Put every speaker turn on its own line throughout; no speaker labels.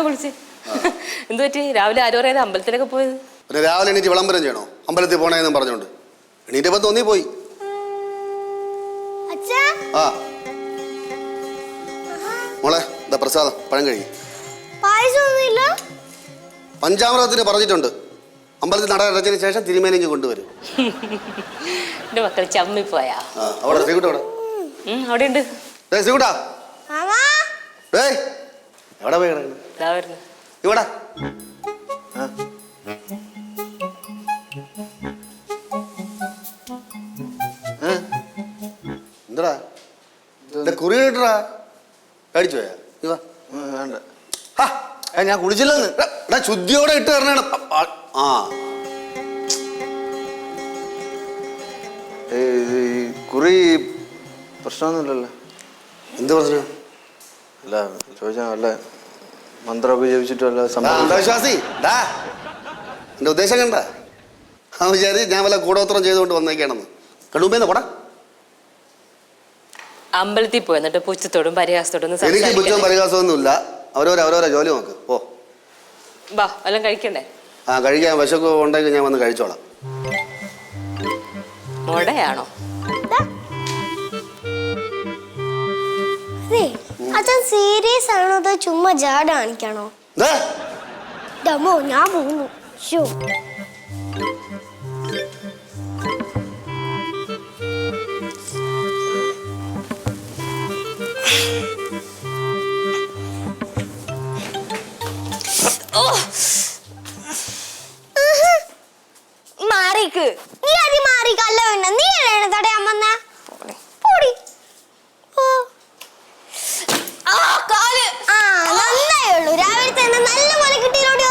വിളിച്ച്. എന്ത് പറ്റി? രാവിലെ ആരും അറിയാതെ അമ്പലത്തിലൊക്കെ പോയത്?
പിന്നെ രാവിലെ എണീറ്റ് വിളംബരം ചെയ്യണോ? അമ്പലത്തിൽ പോണേന്നും പറഞ്ഞോണ്ട് എണീറ്റപ്പോ തോന്നി പോയി. ആ മോളെ എന്താ പ്രസാദം? പഴം കഴിയും. പഞ്ചാമൃതത്തിന് പറഞ്ഞിട്ടുണ്ട്, അമ്പലത്തിൽ നട അടച്ചതിന് ശേഷം തിരുമേനിക്ക് കൊണ്ടുവരും.
എന്റെ മക്കൾ ചമ്മി പോയാ?
അവിടെ ശ്രീകുട്ട
അവിടെ ഉണ്ട്.
ശ്രീകുട്ടാ എവിടെ പോയി കിടക്കുന്നു? ഇവിടെ എന്താടാ കുറി കിട്ടടാ? കഴിച്ചു പോയാ? വേണ്ട, ഞാൻ കുളിച്ചില്ലെന്ന്. ശുദ്ധിയോടെ ഇട്ട് തരണ. ആ
കുറി പ്രശ്നമൊന്നുമില്ലല്ലോ.
എന്ത് പ്രശ്നം?
അല്ല ചോദിച്ചാ വല്ല മന്ത്രമൊക്കെ ജപിച്ചിട്ടല്ല.
അന്ധവിശ്വാസി എന്റെ ഉദ്ദേശം കണ്ട ആ വിചാരിച്ച് ഞാൻ വല്ല കൂടോത്രം ചെയ്തുകൊണ്ട് വന്നേക്കാണെന്ന്. കടുമ്പേന്ന് പോടാ.
അമ്പലത്തിൽ പോയി എന്നിട്ട് പുച്ഛത്തോടും പരിഹാസത്തോടും
എനിക്ക് പുച്ഛവും പരിഹാസമൊന്നുമില്ല. അവരോരോ ജോലി നോക്ക്. ഓ
ബാ വല്ലതും കഴിക്കണ്ടേ?
ആ കഴിക്കാൻ വിശക്ക് ഉണ്ടെങ്കിൽ ഞാൻ വന്ന് കഴിച്ചോളാം.
മുടയാണോ?
അച്ഛൻ സീരിയസ് ആണോ അതോ ചുമ്മാ ജാട കാണിക്കാണോ? ഞാൻ പോകുന്നു. മാറിക്ക് നീ അതി മാറിക്കല്ല വേണ്ട. നീ അല്ലേ തടയാൻ വന്ന? നന്നായുള്ളൂ. രാവിലെ തന്നെ നല്ല പോലെ കിട്ടിയോടി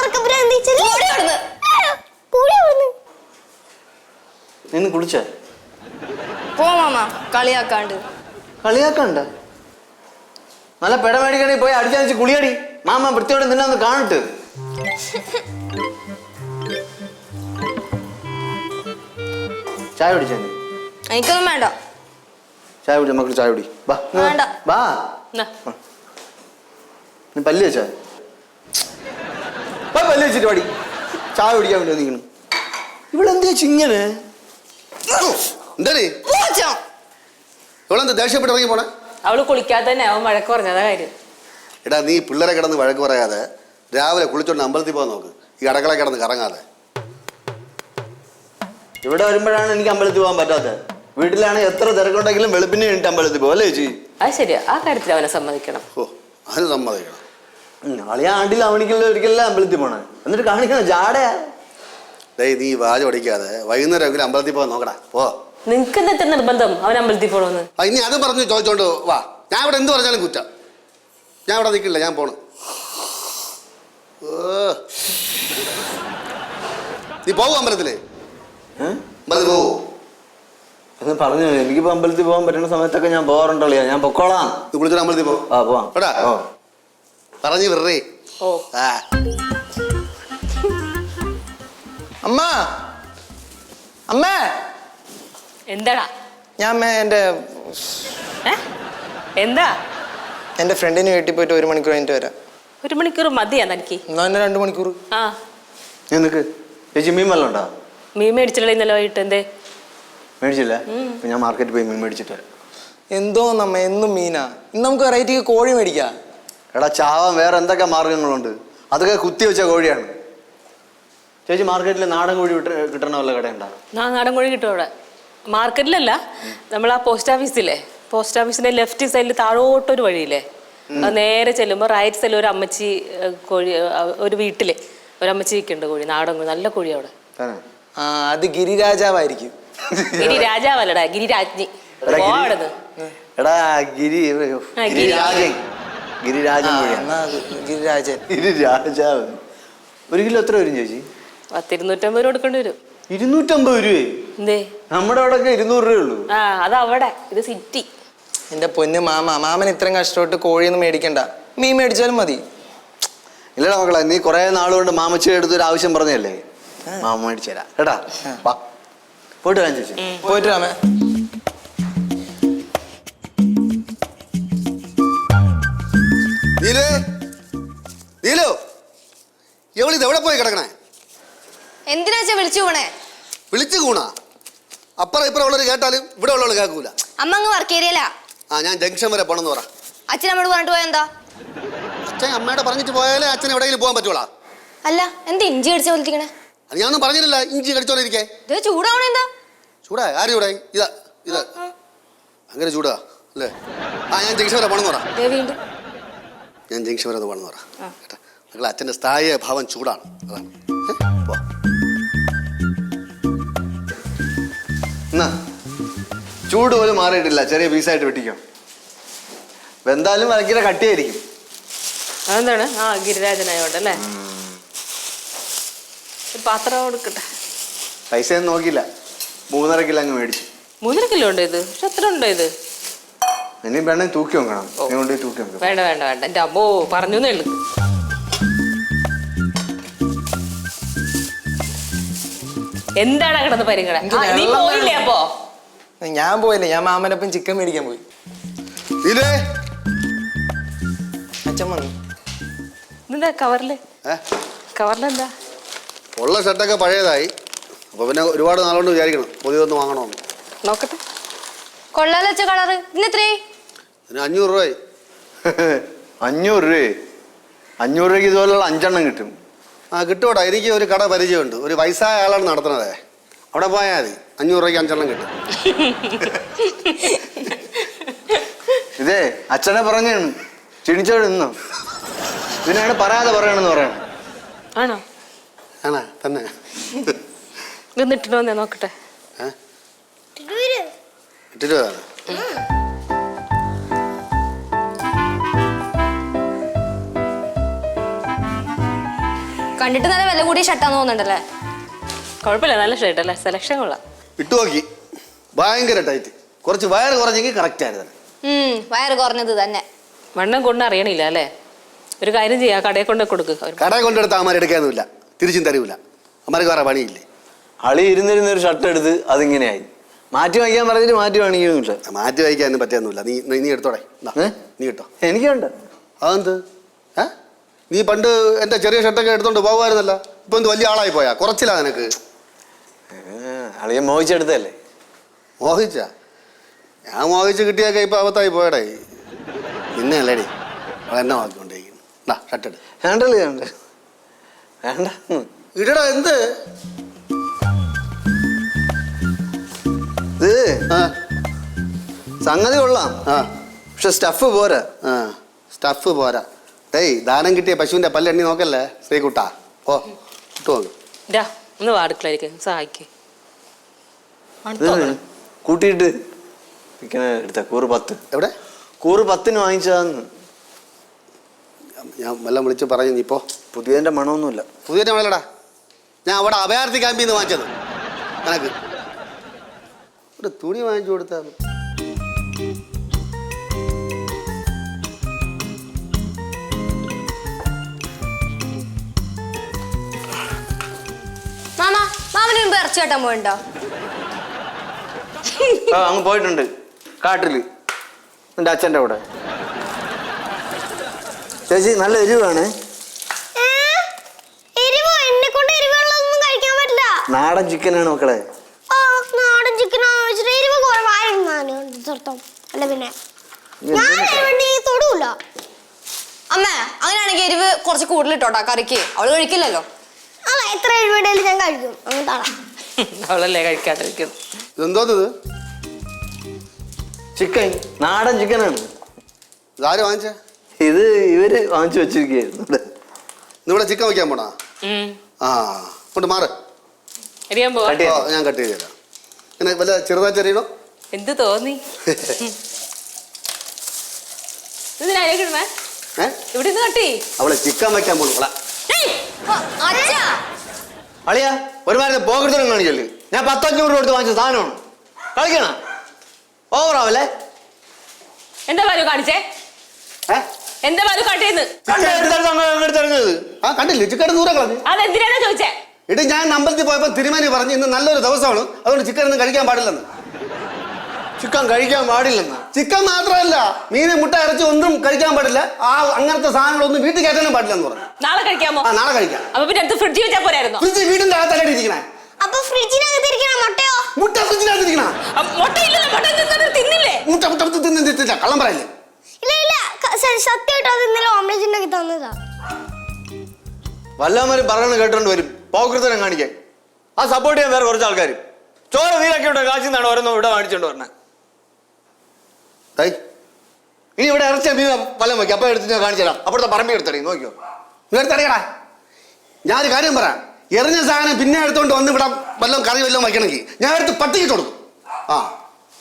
നിന്ന് കുളിച്ച
പോ മാമ. കളിയാക്കാണ്ട്
കളിയാക്കണ്ട. നല്ല പെട മേടിക്കണേ പോയി അടിച്ചാൽ കുളിയടി. മാമ വൃത്തിയോടെ നിന്നെ ഒന്ന് കാണട്ട്. ചായ കുടിച്ചേ?
എനിക്കൊന്നും വേണ്ട.
ചായ കുടി മക്കൾ, ചായ കുടി.
വേണ്ട.
ബാ നീ പല്ല് വെച്ചാ? പല്ല് വെച്ചിട്ട് പാടി ചായ കുടിക്കാൻ വേണ്ടി വന്നിരിക്കണം. ഇവിടെ എന്താ ചിങ്ങനെ?
എന്താ ഇവളെന്താ ദേഷ്യപ്പെട്ട് ഇറങ്ങി പോണേ?
അവള് കുളിക്കാതെ തന്നെ അവൻ വഴക്ക് പറഞ്ഞതാ കാര്യം.
എടാ നീ പിള്ളേരെ കിടന്ന് വഴക്ക് പറയാതെ രാവിലെ കുളിച്ചോണ്ട് അമ്പലത്തിൽ പോകാൻ നോക്ക്. ഈ അടക്കള കിടന്ന് കറങ്ങാതെ.
ഇവിടെ വരുമ്പോഴാണ് എനിക്ക് അമ്പലത്തിൽ പോകാൻ പറ്റാത്തത്. വീട്ടിലാണെങ്കിൽ എത്ര തിരക്കുണ്ടെങ്കിലും വെളുപ്പിന് വേണ്ടിട്ട് അമ്പലത്തിൽ പോകും അല്ലേ ചേച്ചി?
അത് ശരിയാ, ആ കാര്യത്തിൽ അവനെ സമ്മതിക്കണം.
ഓ അതിന് സമ്മതിക്കണം.
നാളെ ആണ്ടിൽ അവണിക്കല്ലോ ഒരിക്കലല്ലേ അമ്പലത്തിൽ പോണേ. എന്നിട്ട് കാണിക്കണം ജാടയാ.
നീ വാചം അടിക്കാതെ വൈകുന്നേരം അമ്പലത്തിൽ പോകാൻ നോക്കടാ. പോ.
നിനക്ക് എന്താ നിർബന്ധം അവൻ അമ്പലത്തിൽ പോകണമെന്ന്?
ഇനി അത് പറഞ്ഞു ചോദിച്ചോണ്ട് വാ. ഞാൻ ഇവിടെ എന്ത് പറഞ്ഞാലും കുറ്റം. ഞാൻ ഇവിടെ നിൽക്കില്ല, ഞാൻ പോണു. നീ പോവും അമ്പലത്തില്? അമ്പലത്തിൽ പോവൂ
എന്ന് പറഞ്ഞു. എനിക്കിപ്പോ അമ്പലത്തിൽ പോകാൻ പറ്റുന്ന സമയത്തൊക്കെ ഞാൻ പോകാറുണ്ടല്ലോ. ഞാൻ പൊക്കോളാം.
കുളിച്ചിട്ട് അമ്പലത്തിൽ പോ.
ആ പോവാം.
പറഞ്ഞു വിറേ.
ഓ
അമ്മ അമ്മേ
എന്താടാ?
ഞാൻ എന്റെ
എന്താ?
എന്റെ ഫ്രണ്ടിന് വീട്ടിൽ പോയിട്ട് 1 മണിക്കൂർ കഴിഞ്ഞിട്ട് വരാം.
1 മണിക്കൂർ മതിയാ തനിക്ക്?
എന്നാ 2 മണിക്കൂർ.
ആ
നിനക്ക് ചേച്ചി മീൻ വല്ലതും ഉണ്ടോ?
മീൻ മേടിച്ചില്ല ഇന്നലെ വൈകിട്ട്. എന്തേ
മേടിച്ചില്ല? ഞാൻ മാർക്കറ്റിൽ പോയി മീൻ മേടിച്ചിട്ട് വരാം.
എന്തോ നമ്മ എന്നും മീനാ. ഇന്ന് നമുക്ക് വെറൈറ്റിക്ക് കോഴി മേടിക്കാം.
എടാ ചാവാൻ വേറെ എന്തൊക്കെ മാർഗങ്ങളുണ്ട്? അതൊക്കെ കുത്തി വെച്ച കോഴിയാണ്. ചേച്ചി മാർക്കറ്റിൽ നാടൻ കോഴി കിട്ടണ വല്ല കടയുണ്ടോ?
നാടൻ കോഴി കിട്ടും അവിടെ. മാർക്കറ്റിലല്ല, നമ്മൾ ആ പോസ്റ്റ് ഓഫീസില്ലേ, പോസ്റ്റ് ഓഫീസിന്റെ ലെഫ്റ്റ് സൈഡിൽ താഴോട്ടൊരു വഴിയില്ലേ, അത് നേരെ ചെല്ലുമ്പോൾ റൈറ്റ് സൈഡിൽ ഒരു അമ്മച്ചി കോഴി, ഒരു വീട്ടിലെ ഒരു അമ്മച്ചി വിൽക്കുന്നുണ്ട് കോഴി, നാടൻ കോഴി, നല്ല കോഴി അവിടെ.
അത് ഗിരിരാജാവായിരിക്കും.
ഗിരി രാജാവല്ലടാ, ഗിരിരാജ്ഞി.
എടാ ഗിരിരാജൻ. ഗിരിരാജാവ്. 1 കിലോ എത്ര വരും ചേച്ചി?
250 രൂപ കൊടുക്കേണ്ടി വരും.
250 രൂപ?
എന്തേ?
നമ്മുടെ അവിടെ 200 രൂപയുള്ളൂ.
ആ അതവിടെ, ഇത് സിറ്റി.
എന്റെ പൊന്ന് മാമൻ ഇത്രയും കഷ്ടപ്പെട്ട് കോഴിയൊന്നും മേടിക്കണ്ട, മീൻ മേടിച്ചാലും മതി.
ഇല്ലടാ മക്കളെ, നീ കുറെ നാളുകൊണ്ട് മാമച്ചിയുടെ അടുത്തൊരു ആവശ്യം പറഞ്ഞല്ലേ, മാമ മേടിച്ചു തരാം കേട്ടാ. പോയിട്ട് വരാൻ ചേച്ചി.
പോയിട്ട് രാമേ.
നീലു എവളിത് എവിടെ പോയി കിടക്കണേ?
എന്തിനാ വെച്ചാ വിളിച്ചു പോണേ?
വിളിച്ചു കൂണാ? അപ്പുറം ഇപ്പുറം ഉള്ളവർ കേട്ടാലും ഇവിടെ ഉള്ളവർ കേൾക്കൂല.
അമ്മ അങ്ങ് വർക്ക് ഏരിയല്ല.
ആ ഞാൻ ജംഗ്ഷൻ വരെ പോണെന്ന് പറ.
അച്ഛൻ അമ്മയോട് പറഞ്ഞിട്ട് പോയെന്താ?
അച്ഛൻ അമ്മയോട് പറഞ്ഞിട്ട് പോയാലേ അച്ഛൻ എവിടെയെങ്കിലും പോകാൻ പറ്റൂളാ?
അല്ല എന്താ ഇഞ്ചി കടിച്ച പോലിരിക്കണേ?
അത് ഞാനൊന്നും പറഞ്ഞില്ല. ഇഞ്ചി കടിച്ചോണ്ടിരിക്കേ.
ഇത് ചൂടാവണേ എന്താ?
ചൂടാ? ആരും ഇവിടെ? ഇതാ ഇതാ അങ്ങനെ ചൂടാ അല്ലേ? ആ ഞാൻ ജംഗ്ഷൻ വരെ പോണെന്ന് പറ.
വീണ്ടും
ഞാൻ ജംഗ്ഷൻ വരെ പോണെന്ന് പറ കേട്ടാ. നിങ്ങൾ അച്ഛൻ്റെ സ്ഥായി ഭാവം ചൂടാണ്, അതാണ്.
എന്നാ ചൂട് പോലും മാറിയിട്ടില്ല, ചെറിയ പീസായിട്ട് വെട്ടിക്കോ. എന്തായാലും ഭയങ്കര കട്ടിയായിരിക്കും.
അതെന്താണ്? ആ ഗിരിരാജനായോണ്ടല്ലേ. പാത്രം കൊടുക്കട്ടെ.
പൈസ ഒന്നും നോക്കിയില്ല, 3.5 കിലോ അങ്ങ് മേടിച്ചു.
3.5 കിലോ ഉണ്ടോ ഇത്? പക്ഷെ എത്ര ഉണ്ടോ ഇത്?
ഇനി വേണമെങ്കിൽ തൂക്കി നോക്കണം. നീ കൊണ്ട് തൂക്കി നോക്കണം.
വേണ്ട വേണ്ട വേണ്ട, എൻ്റെ അമ്മോ പറഞ്ഞു ഉള്ളു. എന്താണ് കിടന്ന് പരിഗണന? നീ പോയില്ലേ അപ്പോ?
ഞാൻ പോയില്ലേ, ഞാൻ മാമനൊപ്പം ചിക്കൻ മേടിക്കാൻ പോയി. അച്ഛൻ വന്നു.
എന്താ കവറില്? കവറിലെന്താ?
ഉള്ള ഷർട്ടൊക്കെ പഴയതായി. അപ്പോൾ പിന്നെ ഒരുപാട് നാളുകൊണ്ട് വിചാരിക്കണം പുതിയതൊന്ന് വാങ്ങണമെന്ന്.
നോക്കട്ടെ. കൊള്ളാലോ അച്ഛ കളറ്. ഇന്നെത്രേ?
ഇതിന് 500 രൂപയായി.
500 രൂപ? 500 രൂപയ്ക്ക് ഇതുപോലുള്ള 5 എണ്ണം കിട്ടും.
ആ കിട്ടൂടാ. എനിക്ക് ഒരു കട പരിചയമുണ്ട്, ഒരു വയസ്സായ ആളാണ് നടത്തുന്നത്. അവിടെ പോയാൽ മതി, 500 രൂപയ്ക്ക് 5 എണ്ണം കിട്ടും.
ഇതേ അച്ഛനെ പറഞ്ഞാണ് ചിണിച്ചോട് നിന്നോ. ഇതിനാണ് പറയാതെ പറയണെന്ന് പറയണം.
ആണോ?
ആണോ തന്നെ?
ഇതൊന്ന് ഇട്ടിട്ട് വന്നേ നോക്കട്ടെ.
ഇട്ടിട്ട് വരാം.
കണ്ടിട്ട് നല്ല വില കൂടിയ ഷർട്ടാന്ന് തോന്നുന്നുണ്ടല്ലേ?
കുഴപ്പമില്ല, നല്ല ഷർട്ട് അല്ലേ, സെലക്ഷൻ കൊള്ളാം.
ഇട്ടു നോക്കി, ഭയങ്കര ടൈറ്റ്. കുറച്ച് വയറ് കുറഞ്ഞെങ്കിൽ കറക്റ്റ് ആയിരുന്നു.
വയറ് കുറഞ്ഞത് തന്നെ.
വണ്ണം കൊണ്ട് അറിയണില്ല അല്ലേ? ഒരു കാര്യം ചെയ്യാം, കടയിൽ കൊണ്ട് കൊടുക്കുക.
കടയിൽ കൊണ്ടെടുത്ത് അമ്മമാർ എടുക്കാനൊന്നുമില്ല, തിരിച്ചും തരൂല. അമ്മമാർക്ക് വേറെ പണിയില്ലേ?
അളി ഇരുന്നിരുന്നൊരു ഷർട്ട് എടുത്ത് അതിങ്ങനെയായി. മാറ്റി വാങ്ങിക്കാൻ പറഞ്ഞിട്ട് മാറ്റി വാങ്ങിക്കുന്നില്ല.
മാറ്റി വായിക്കാനും പറ്റിയൊന്നുമില്ല. നീ എടുത്തോടെ. നീ കിട്ടോ?
എനിക്കുണ്ട്.
അതെന്ത്? നീ പണ്ട് എൻ്റെ ചെറിയ ഷർട്ടൊക്കെ എടുത്തോണ്ട് പോകുമായിരുന്നല്ല. ഇപ്പൊ എന്ത് വലിയ ആളായി പോയാ? കുറച്ചില്ല നിനക്ക്.
അളിയെ മോഹിച്ചെടുത്തല്ലേ?
മോഹിച്ച? ഞാൻ മോഹിച്ച് കിട്ടിയൊക്കെ ഇപ്പൊ അബദ്ധമായി പോയടേ. നിന്നെ അല്ലേടി എന്നെ നോക്കിക്കൊണ്ടിരിക്കുന്നു. ഷർട്ട് എടു.
വേണ്ടല്ലേ? വേണ്ട വേണ്ട
ഇടടാ. എന്ത്
ഇത്? സംഗതി കൊള്ളാം, പക്ഷെ സ്റ്റഫ് പോരാ.
സ്റ്റഫ് പോരാ. ഡേയ്, ദാനം കിട്ടിയ പശുവിന്റെ പല്ല് എണ്ണി നോക്കല്ലേ ശ്രീകുട്ടാ. ഓ ഇട്ടു നോക്ക്.
ഒന്ന് വാടുക്കളായിരിക്കും സഹായിക്കേ.
കൂട്ടിയിട്ട് എടുത്ത കൂറ് 10.
എവിടെ?
കൂറ് 10 വാങ്ങിച്ചതാന്ന്
ഞാൻ എല്ലാം വിളിച്ച് പറഞ്ഞു. നീ ഇപ്പോ
പുതിയതിന്റെ മണമൊന്നുമില്ല.
പുതിയ വേളടാ. ഞാൻ അവിടെ അഭയാർത്ഥി ക്യാമ്പിൽ നിന്ന് വാങ്ങിച്ചത്. നിനക്ക് ഒരു തുണി വാങ്ങിച്ചു കൊടുത്താണ്.
മാമന് മുമ്പ് ഇറച്ചി കേട്ടാൻ പോയിണ്ടോ?
അങ്ങ് പോയിട്ടുണ്ട്, കാട്ടില് എൻ്റെ അച്ഛൻ്റെ കൂടെ. ചേച്ചി നല്ല എരിവാണ്. നാടൻ ചിക്കനാണ് മക്കളെ.
നാടൻ ചിക്കനാന്ന് വെച്ചിട്ട് എരിവ് കുറവായിരുന്നു. അല്ല പിന്നെ ഞാൻ തൊടൂല.
അമ്മ അങ്ങനെയാണെങ്കിൽ എരിവ് കുറച്ച് കൂടുതലിട്ടോട്ടാ കറിക്ക്. അവള് കഴിക്കില്ലല്ലോ.
അല്ല, എത്ര എരിവിടേലും ഞാൻ കഴിക്കും.
അവളല്ലേ കഴിക്കാണ്ടിരിക്കുന്നു.
ഇതെന്തോന്നത്?
ചിക്കൻ, നാടൻ ചിക്കനാണ്.
ഇതാര് വാങ്ങിച്ച?
ഇത് ഇവര് വാങ്ങിച്ചു വെച്ചിരിക്കുകയായിരുന്നു.
ഇവിടെ ചിക്കൻ വയ്ക്കാൻ പോണാ? ആ കൊണ്ട് മാറ്. ഞാൻ കട്ട് ചെയ്ത് തരാം. ഇങ്ങനെ വല്ല ചെറുതായിട്ട് അറിയണോ?
എന്ത് തോന്നി? ഇവിടെ കട്ടി
അവളെ ചിക്കൻ വയ്ക്കാൻ പോണു.
അളിയാ ഒരുമാതിരി പോകരുത്തരം കാണിക്കല്ലേ? ഞാൻ 100-500 കൊടുത്ത് വാങ്ങിച്ച സാധനമാണ്. കളിക്കണ ഓവറാവല്ലേ?
എന്താ പാലു കാണിച്ചേ? എന്താ പാലു കട്ടിയെന്ന്
കണ്ടില്ലേ? ചിക്കൻ 100 കളഞ്ഞു.
അതെന്തിനാണ് ചോദിച്ചേ?
ഇടി ഞാൻ അമ്പലത്തിൽ പോയപ്പോ തിരുമേനി പറഞ്ഞു ഇന്ന് നല്ലൊരു ദിവസമാണ്, അതുകൊണ്ട് ചിക്കൻ ഒന്നും കഴിക്കാൻ പാടില്ലെന്ന്.
ചിക്കൻ കഴിക്കാൻ പാടില്ലെന്ന്
ചിക്കൻ മാത്രമല്ല മീന് മുട്ട ഇറച്ചി ഒന്നും കഴിക്കാൻ പാടില്ല. ആ അങ്ങനത്തെ സാധനങ്ങളൊന്നും വീട്ടിൽ കയറ്റാനും പാടില്ല എന്ന് പറഞ്ഞു.
നാളെ കഴിക്കാമോ?
ആ നാളെ കഴിക്കാം.
അപ്പൊ പിന്നെ അടുത്ത് ഫ്രിഡ്ജിൽ വെച്ചാൽ പോരായിരുന്നോ?
ഫ്രിഡ്ജ് വീടിന്റെ അകത്തല്ലേ ഇരിക്കണേ?
അപ്പൊ ഫ്രിഡ്ജിനകത്ത് ഇരിക്കണ മുട്ടയോ?
മുട്ട ഫ്രിഡ്ജിനകത്ത് ഇരിക്കണ.
മുട്ട ഇല്ലല്ലോ, മുട്ട തിന്നില്ലേ?
മുട്ട മുട്ട തിന്നില്ല, കള്ളം പറയില്ലേ?
ഇല്ല ഇല്ല, സത്യമായിട്ട് അത് ഇന്നലെ ഓംലെറ്റ് ഉണ്ടാക്കി തന്നതാ.
വല്ലവന്മാരും പറയണ കേട്ടോണ്ട് വരും പോക്കൃത്തരം കാണിക്കാൻ. ആ സപ്പോർട്ട് ചെയ്യാൻ വേറെ കുറച്ച് ആൾക്കാർ ചോര നീരൊക്കെ ഇവിടെ കാശിൽ നിന്നാണ് ഓരോന്നും ഇവിടെ മേടിച്ചോണ്ട് പറഞ്ഞത്. ഇനി ഇവിടെ ഇറച്ചിയ മീൻ വല്ലം വയ്ക്കും. അപ്പം എടുത്ത് ഞാൻ കാണിച്ചു തരാം. അപ്പോഴത്തെ പറമ്പി എടുത്തടേ നോക്കിയോ.
എടുത്തറിയടാ. ഞാനൊരു കാര്യം പറയാം. എറിഞ്ഞ സാധനം പിന്നെ എടുത്തോണ്ട് വന്ന് ഇവിടെ വല്ലതും കറി വല്ലതും വയ്ക്കണമെങ്കിൽ ഞാൻ എടുത്ത് പട്ടിക്കിട്ട് കൊടുക്കും. ആ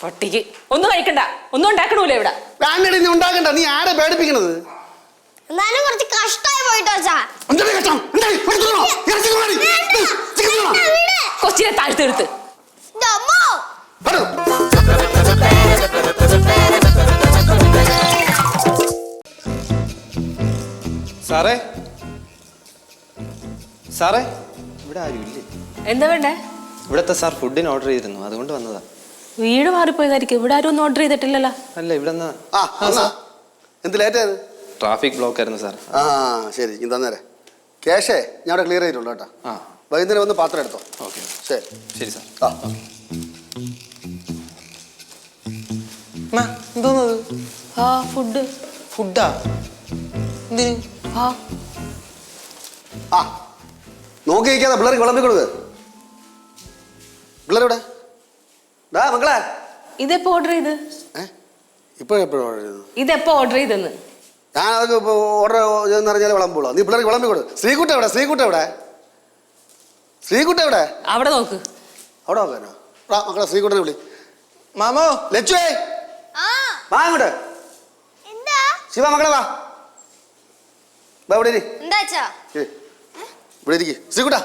പട്ടിക്ക് ഒന്നും കഴിക്കണ്ട, ഒന്നും ഉണ്ടാക്കണൂല്ലേ ഇവിടെ?
വേണ്ടടി, നീ ഉണ്ടാക്കണ്ട. നീ ആരെ പേടിപ്പിക്കണത്?
എന്നാലും കുറച്ച് കഷ്ടമായി പോയിട്ടോ അച്ഛാ.
കൊച്ചിനെ താഴ്ത്തെടുത്ത്
സാറേ സാറേ ഇവിടെ ആരും ഇല്ലേ?
എന്താ വേണ്ടേ?
ഇവിടത്തെ സാർ ഫുഡിന് ഓർഡർ ചെയ്തിരുന്നു, അതുകൊണ്ട് വന്നതാ.
വീട് മാറിപ്പോയതായിരിക്കും. ഇവിടെ ആരും ഒന്നും ഓർഡർ ചെയ്തിട്ടില്ലല്ലോ.
അല്ല ഇവിടെ
എന്ത് ലേറ്റ് ആയത്?
ട്രാഫിക് ബ്ലോക്ക് ആയിരുന്നു സാർ.
ആ ശരി, ഇനി തന്നേരെ. ക്യാഷേ ഞാൻ അവിടെ ക്ലിയർ ചെയ്തിട്ടുണ്ട് കേട്ടോ.
ആ
വൈകുന്നേരം വന്ന് പാത്രം എടുത്തോ.
ഓക്കെ
ശരി
ശരി സാർ.
ആ
എന്തോന്നത്?
ആ ഫുഡ്.
ഫുഡാ? എന്തിന്?
ആ
ആ നോക്കി നിൽക്കാതെ പിള്ളേർക്ക് വിളമ്പി കൊടുക്ക്. പിള്ളേരെവിടെ? ഡാ മക്കളെ,
ഇതെപ്പോ ഓർഡർ ചെയ്ത്?
ഇപ്പോഴെപ്പോഴും ഓർഡർ ചെയ്തു.
ഇതെപ്പോ ഓർഡർ ചെയ്തെന്ന്?
ഞാൻ അതൊക്കെ ഓർഡർ ചെയ്തെന്ന് പറഞ്ഞാൽ വിളമ്പുള്ളൂ. നീ പിള്ളേർക്ക് വിളമ്പി കൊടു. ശ്രീകുട്ട എവിടെ? ശ്രീകുട്ട എവിടെ? ശ്രീകുട്ട എവിടെ?
അവിടെ നോക്ക്.
അവിടെ നോക്കാനോ? മക്കളെ ശ്രീകുട്ടനെ വിളി.
മാമോ
ലച്ചുവേ വാ അങ്ങോട്ട്.
എന്താ
ശിവ മക്കളെ വാ. വാ ഇവിടെ ഇരി.
എന്താ അച്ഛാ?
ഇവിടെ ഇരിക്ക്. ശ്രീകുട്ട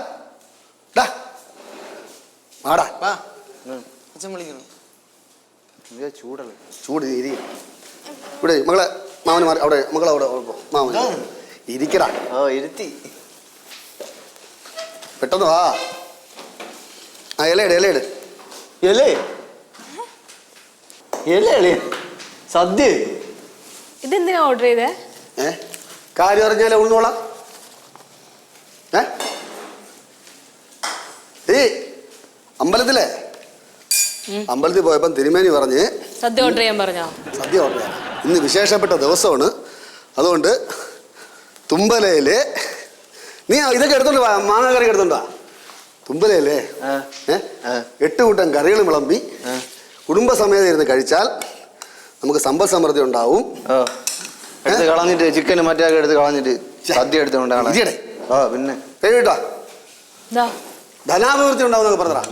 ഡാ ആടാ.
വാ അച്ഛൻ വിളിക്കണം.
ചൂടല്ലേ?
ചൂട് ഇരി. ഇവിടെ മകളെ മാമന് മാറി അവിടെ. മകളെ അവിടെ മാമൻ ഇരിക്കടാ.
ഓ ഇരുത്തി.
പെട്ടെന്ന് വാ. ആ ഇലയിട് ഇലയിട്.
എലേ എലേ സദ്യ.
ഇതെന്തിനാ ഓർഡർ ചെയ്തേ?
കാര്യം അറിഞ്ഞാലേ ഉണ്ണോളാം. അമ്പലത്തിൽ പോയപ്പം തിരുമേനി പറഞ്ഞ്
സദ്യ ഓർഡർ ചെയ്യാൻ പറഞ്ഞോ?
സദ്യ ഓർഡർ ചെയ്യാം. ഇന്ന് വിശേഷപ്പെട്ട ദിവസമാണ്. അതുകൊണ്ട് തുമ്പലയില് നീ ഇതൊക്കെ എടുത്തോണ്ട് വാ. മാങ്ങ കറി എടുത്തോണ്ട് വാ. തുമ്പലയില് 8 കൂട്ടം കറികൾ വിളമ്പി കുടുംബസമേതം ഇരുന്ന് കഴിച്ചാൽ നമുക്ക് സമ്പൽ സമൃദ്ധി ഉണ്ടാവും.
എടുത്ത് കളഞ്ഞിട്ട് ചിക്കന് മറ്റേ എടുത്ത് കളഞ്ഞിട്ട് സദ്യ എടുത്തോണ്ടാണ്. ആ പിന്നെ
കേട്ടോ,
ദാ
ധനാഭിവൃദ്ധി ഉണ്ടാവും എന്നൊക്കെ പറഞ്ഞാ.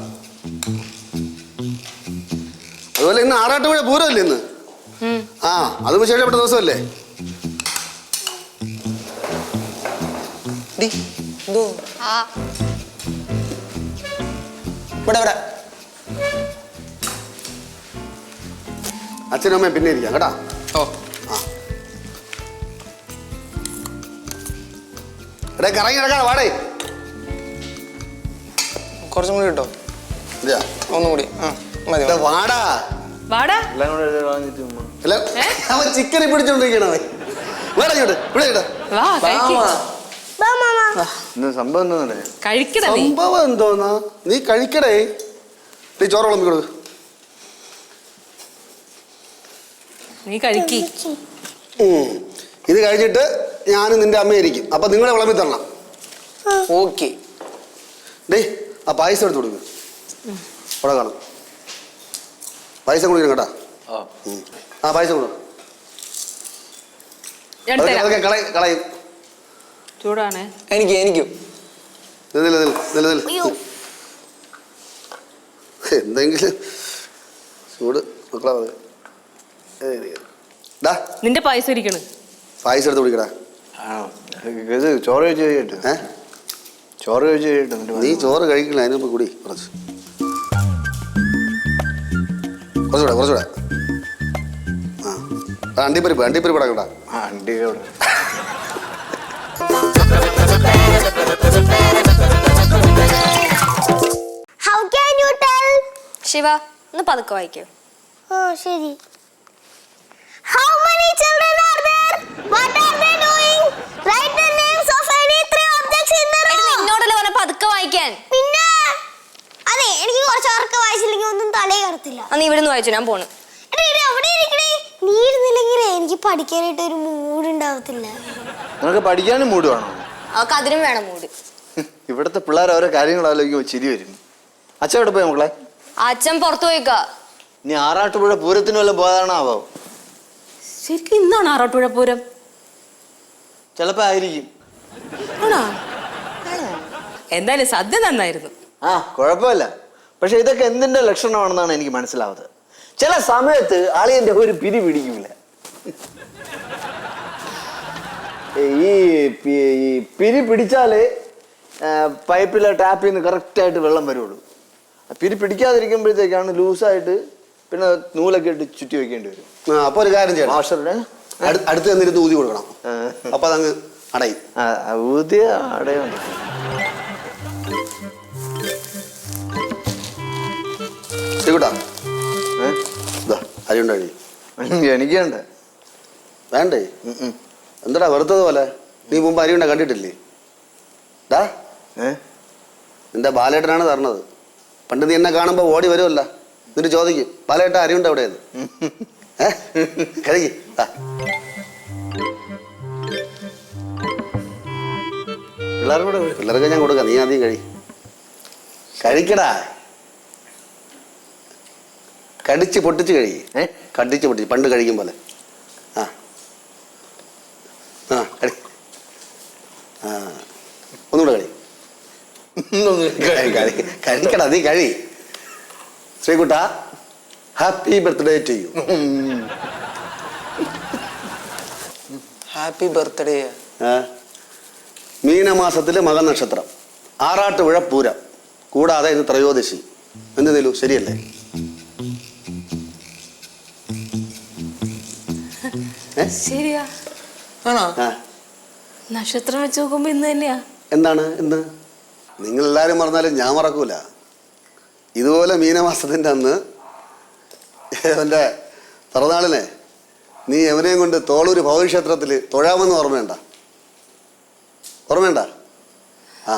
അതുപോലെ ഇന്ന് ആറാട്ടുപുഴ പൂരമല്ലേ ഇന്ന്? ആ അത് വിശേഷപ്പെട്ട ദിവസമല്ലേ?
ആ
ഇവിടെ ഇവിടെ
അച്ഛനും അമ്മയും പിന്നെ ഇരിക്കാം കേട്ടാ.
ഓ
ആ എടേ കറങ്ങി കിടക്കാ വാടേ.
കുറച്ചും കൂടി കിട്ടോ?
ഇതെയാ?
ഒന്നും കൂടി. ആ മതി
എടാ, വാടാ.
വാടാ.
എല്ലാം കൂടെ എടുത്ത് കളഞ്ഞിട്ട് ഉമ്മ.
അല്ല അവൻ ചിക്കനെ പിടിച്ചോണ്ടിരിക്കണ. വേടാ ഇങ്ങോട്ട് ഇവിടെ ഇടാ.
വാ കഴിക്ക്.
വാ മാമ.
ഇന്ന് സംഭവം എന്താന്നല്ലേ?
കഴിക്കടാ നീ.
സംഭവം എന്തോന്നാ? നീ കഴിക്കടേ. നീ ചോറ് വിളമ്പി കൊടുക്ക്.
നീ കഴിക്ക്.
ഇത് കഴിഞ്ഞിട്ട് ഞാനും നിന്റെ അമ്മയായിരിക്കും. അപ്പൊ നിങ്ങളെ വിളമ്പി തരണം.
ഓക്കെ.
ഡേ ആ പായസം എടുത്ത് കൊടുക്കും. അവിടെ കാണും. പായസം കുടിക്കണം കേട്ടാ. ആ പായസം കൊടുക്കും. അതൊക്കെ കളയും.
ചൂടാണേ.
എനിക്കും
എന്തെങ്കിലും ചൂട് മക്കളാ.
നിന്റെ പായസം ഇരിക്കണ്.
പായസം എടുത്ത് കുടിക്കടാ.
ഇത് ചോറ് കഴിച്ച് കഴിയട്ടെ. ചോറ് കഴിച്ച് കഴിയട്ടെ.
നീ ചോറ് കഴിക്കില്ല, അതിനുമ്പ് കുടി കുറച്ചുകൂടെ. ആ അണ്ടിപ്പരിപ്പ് കിടക്കണ്ട.
ആ അണ്ടിയോടെ
How can you tell?
Shiva ഒന്ന് പതുക്കെ വായിക്കോ.
ശരി. How many children are there? What are they doing? Write the names of any three objects in the room.
നിന്നോടല്ലേ പറഞ്ഞ പതുക്കെ വായിക്കാൻ.
പിന്നെ അതെ എനിക്ക് കുറച്ച് ഉറക്കം വായിച്ചില്ലെങ്കിൽ ഒന്നും തലേ കയറത്തില്ല.
നീ ഇവിടുന്ന് വായിച്ചു, ഞാൻ പോണു.
അവിടെ ഇരിക്കണേ. നീ ഇരുന്നില്ലെങ്കിലേ എനിക്ക് പഠിക്കാനായിട്ട് ഒരു മൂഡ് ഉണ്ടാവത്തില്ല.
നിനക്ക് പഠിക്കാനും മൂഡ് വേണോ?
അവക്ക് അതിനും വേണം മൂഡ്.
ഇവിടുത്തെ പിള്ളേർ ഓരോ കാര്യങ്ങൾ ആലോചിക്കുമ്പോൾ ചിരി വരും. അച്ഛൻ എവിടെ പോയി മക്കളെ?
അച്ഛൻ പുറത്തു പോയിക്കാ.
നീ ആറാട്ടുപുഴ പൂരത്തിന് വല്ലതും പോയതാണാവോ?
ശരിക്കും ഇന്നാണ് ആറാട്ടുപുഴ പൂരം?
ചിലപ്പോ ആയിരിക്കും.
ആണോ? എന്തായാലും സദ്യ നന്നായിരുന്നു.
ആ കുഴപ്പമില്ല. പക്ഷെ ഇതൊക്കെ എന്തിന്റെ ലക്ഷണമാണെന്നാണ് എനിക്ക് മനസ്സിലാവുന്നത്. ചില സമയത്ത് അളിയന്റെ ഒരു പിരി പിടിക്കില്ല. ഈ പിരി പിടിച്ചാല് പൈപ്പിലെ ടാപ്പിൽ നിന്ന് കറക്റ്റായിട്ട് വെള്ളം വരുള്ളൂ. പിരി പിടിക്കാതിരിക്കുമ്പോഴത്തേക്കാണ് ലൂസായിട്ട് പിന്നെ നൂലൊക്കെ ഇട്ട് ചുറ്റി വെക്കേണ്ടി വരും.
അപ്പൊ ഒരു കാര്യം ചെയ്യണം,
മാസ്റ്ററിന്
അടുത്ത് തന്നിരുന്ന് ഊതി കൊടുക്കണം. അപ്പൊ അതങ്ങ് അടയും.
ഊതിയ അടയുണ്ട്.
ശരിട്ടാ, അരി ഉണ്ടായി.
എനിക്കുണ്ട്.
വേണ്ടേ? എന്താടാ വെറുത്തത് പോലെ? നീ മുമ്പ് അരി ഉണ്ട കണ്ടിട്ടില്ലേ? ഡാ, നിന്റെ ബാലേട്ടനാണ് തരണത്. പണ്ട് നീ എന്നെ കാണുമ്പോ ഓടി വരുമല്ല, എന്നിട്ട് ചോദിക്കും ബാലേട്ട അരിയുണ്ട് എവിടെയെന്ന്. കഴുകി പിള്ളേർക്ക് ഞാൻ കൊടുക്കാം. നീ ആദ്യം കഴിക്കടാ. കടിച്ച് പൊട്ടിച്ച് കഴി. കടിച്ച് പൊട്ടിച്ച് പണ്ട് കഴിക്കും പോലെ. ആ ആ കഴി. ആ ഒന്നുകൂടെ കഴിക്കടാ. നീ കഴി. ശ്രീകുട്ട, happy birthday to you.
Happy birthday.
മീനമാസത്തിലെ മകനക്ഷത്രം, ആറാട്ടുപുഴ പൂരം, കൂടാതെ ഇന്ന് ത്രയോദശി. എന്തെങ്കിലും ശരിയല്ലേ?
ശരിയാ.
ആണോ?
നക്ഷത്രം വെച്ച് നോക്കുമ്പോ ഇന്ന് തന്നെയാ.
എന്താണ് ഇന്ന്? നിങ്ങളെല്ലാവരും പറഞ്ഞാലും ഞാൻ മറക്കൂല. ഇതുപോലെ മീനമാസത്തിൻ്റെ അന്ന് അവൻ്റെ പിറന്നാളിനെ നീ എവനെയും കൊണ്ട് തോളൂർ ഭൗതിക്ഷേത്രത്തിൽ തൊഴാമെന്ന് ഓർമ്മയുണ്ട? ആ,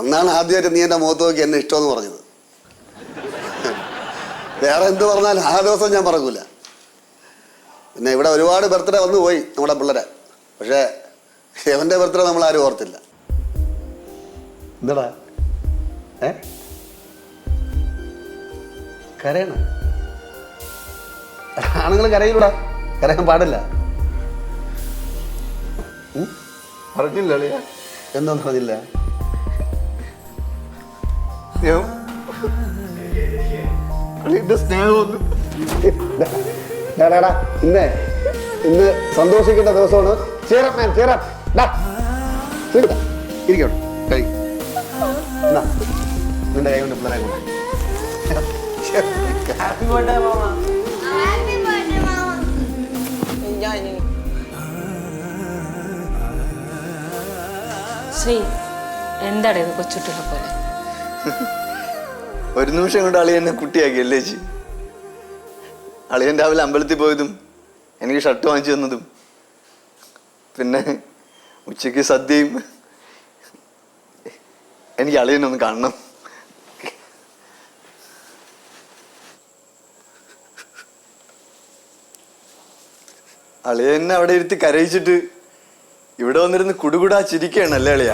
അന്നാണ് ആദ്യമായിട്ട് നീ എൻ്റെ മുഖത്ത് നോക്കി എന്നെ ഇഷ്ടമെന്ന് പറഞ്ഞത്. വേറെ എന്ത് പറഞ്ഞാലും ആ ദിവസം ഞാൻ മറക്കൂല. പിന്നെ ഇവിടെ ഒരുപാട് ബർത്ത്ഡേ വന്നു പോയി നമ്മുടെ പിള്ളേരെ. പക്ഷേ എവൻ്റെ ബർത്ത്ഡേ നമ്മൾ ആരും ഓർത്തില്ല. എന്താടാ കരയണ? ആണുങ്ങൾ കരയിലൂടാ, കരയാൻ പാടില്ല.
പറഞ്ഞില്ല അളിയ?
എന്നൊന്നും പറഞ്ഞില്ല.
സ്നേഹമൊന്നും
ഇന്ന് സന്തോഷിക്കേണ്ട ദിവസമാണ്. ഇരിക്കണം. നിന്റെ കൈ കൊണ്ട് പിള്ളേരെ കൊണ്ട്
happy birthday mama.
Happy birthday, Mama.
Shri, എന്താണ് ഇത് കൊച്ചുട്ടികളെ പോലെ?
ഒരു നിമിഷം കൊണ്ട് അളിയൻ എന്നെ കുട്ടിയാക്കി അല്ലേ ചേച്ചി? അളിയൻ രാവിലെ അമ്പലത്തിൽ പോയതും എനിക്ക് ഷർട്ട് വാങ്ങിച്ചു തന്നതും പിന്നെ ഉച്ചയ്ക്ക് സദ്യയും. എനിക്ക് അളിയനൊന്ന് കാണണം. അളിയനെ അവിടെ ഇരുത്തി കരയിച്ചിട്ട് ഇവിടെ വന്നിരുന്ന് കുടുകുടാ ചിരിക്കുകയാണല്ലേ അളിയ?